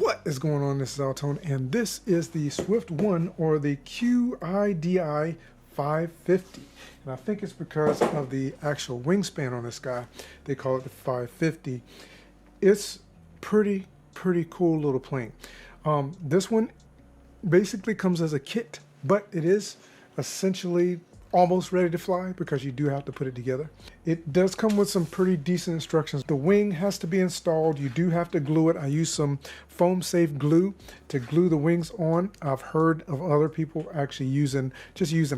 What is going on? This is AlTone, and this is the Swift 1, or the QIDI-550. And I think it's because of the actual wingspan on this guy. They call it the 550. It's pretty cool little plane. This one basically comes as a kit, but it is essentially almost ready to fly because you do have to put it together. It does come with some pretty decent instructions. The wing has to be installed. You do have to glue it. I use some foam safe glue to glue the wings on. I've heard of other people actually using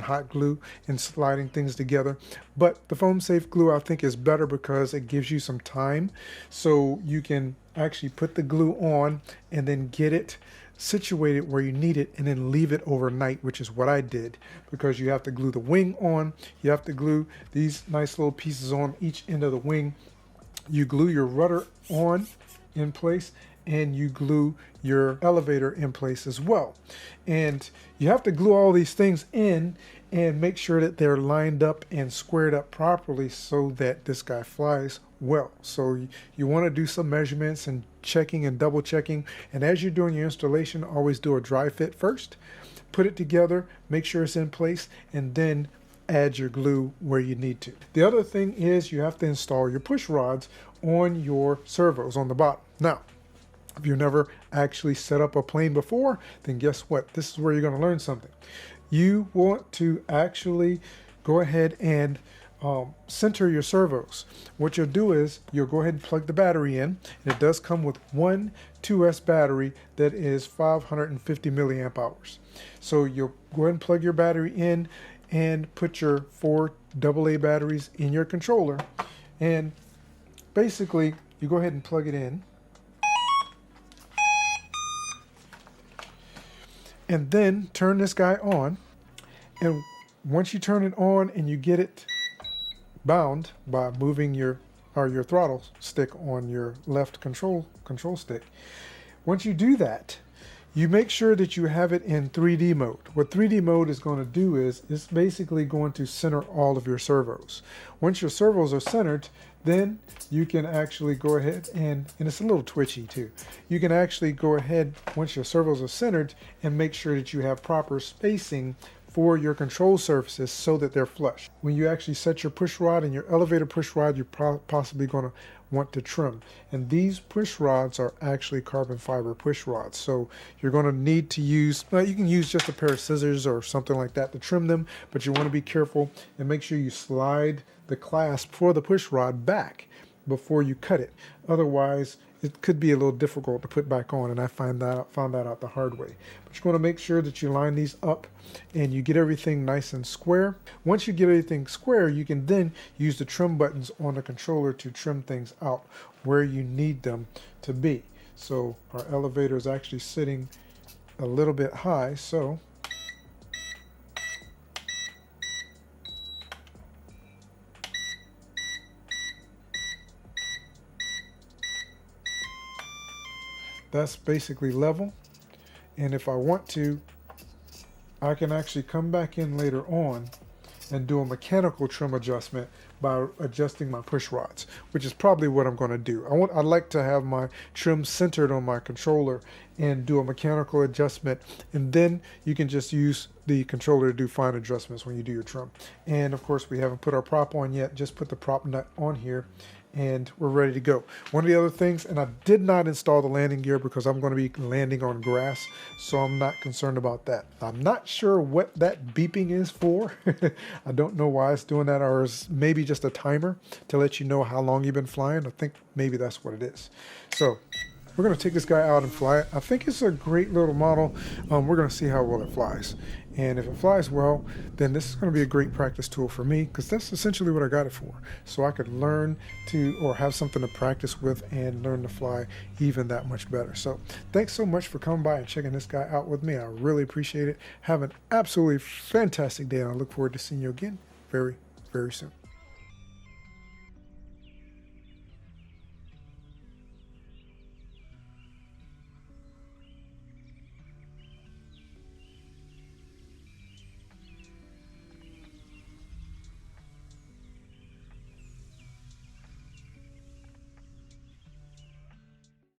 hot glue and sliding things together, but the foam safe glue I think is better because it gives you some time, so you can actually put the glue on and then get it situated where you need it and then leave it overnight, which is what I did, because you have to glue the wing on. You have to glue these nice little pieces on each end of the wing. You glue your rudder on in place, and you glue your elevator in place as well. And you have to glue all these things in and make sure that they're lined up and squared up properly so that this guy flies well. So you want to do some measurements and checking and double checking. And as you're doing your installation, always do a dry fit first. Put it together, make sure it's in place, and then add your glue where you need to. The other thing is you have to install your push rods on your servos on the bottom. Now, if you've never actually set up a plane before, then guess what? This is where you're going to learn something. You want to actually go ahead and center your servos. What you'll do is you'll go ahead and plug the battery in. And it does come with one 2S battery that is 550 milliamp hours. So you'll go ahead and plug your battery in and put your 4 AA batteries in your controller. And basically, you go ahead and plug it in. And then turn this guy on. And once you turn it on and you get it bound by moving your throttle stick on your left control stick, once you do that, you make sure that you have it in 3D mode. What 3D mode is going to do is it's basically going to center all of your servos. Once your servos are centered, then you can actually go ahead and it's a little twitchy too. You can actually go ahead, once your servos are centered, and make sure that you have proper spacing for your control surfaces so that they're flush. When you actually set your push rod and your elevator push rod, you're possibly going to want to trim. And these push rods are actually carbon fiber push rods. So you're going to need to use, you can use just a pair of scissors or something like that to trim them, but you want to be careful and make sure you slide the clasp for the push rod back before you cut it. Otherwise, it could be a little difficult to put back on, and I found that out the hard way. But you're going to make sure that you line these up and you get everything nice and square. Once you get everything square, you can then use the trim buttons on the controller to trim things out where you need them to be. So our elevator is actually sitting a little bit high, so that's basically level. And if I want to, I can actually come back in later on and do a mechanical trim adjustment by adjusting my push rods, which is probably what I'm going to do. I'd like to have my trim centered on my controller and do a mechanical adjustment, and then you can just use the controller to do fine adjustments when you do your trim. And of course, we haven't put our prop on yet. Just put the prop nut on here and we're ready to go. One of the other things, and I did not install the landing gear because I'm going to be landing on grass, so I'm not concerned about that. I'm not sure what that beeping is for. I don't know why it's doing that, or is maybe just a timer to let you know how long you've been flying. I think maybe that's what it is. So we're going to take this guy out and fly it. I think it's a great little model. We're going to see how well it flies. And if it flies well, then this is going to be a great practice tool for me, because that's essentially what I got it for. So I could learn to, or have something to practice with and learn to fly even that much better. So thanks so much for coming by and checking this guy out with me. I really appreciate it. Have an absolutely fantastic day, and I look forward to seeing you again very, very soon.